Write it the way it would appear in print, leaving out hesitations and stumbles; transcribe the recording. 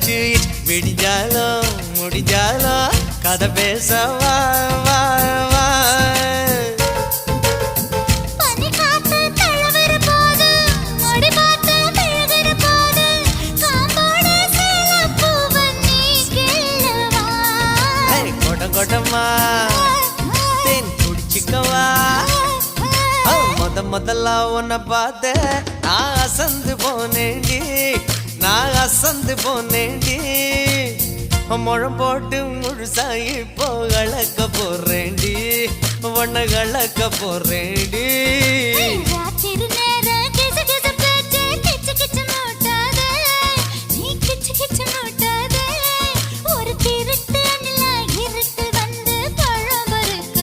வச்சு விடிஞ்சாலும் முடிஞ்சாலும் கதை பேச வா வா வா கொடமா தேன் குடிச்சிக்கவா முதல்ல உன்னை பார்த்த நான் அசந்து போனேண்டி நான் அசந்து போனேண்டி முழம் போட்டு முழுசாயி இப்போ கலக்க போறேண்டி உன்னை கலக்க போறேண்டி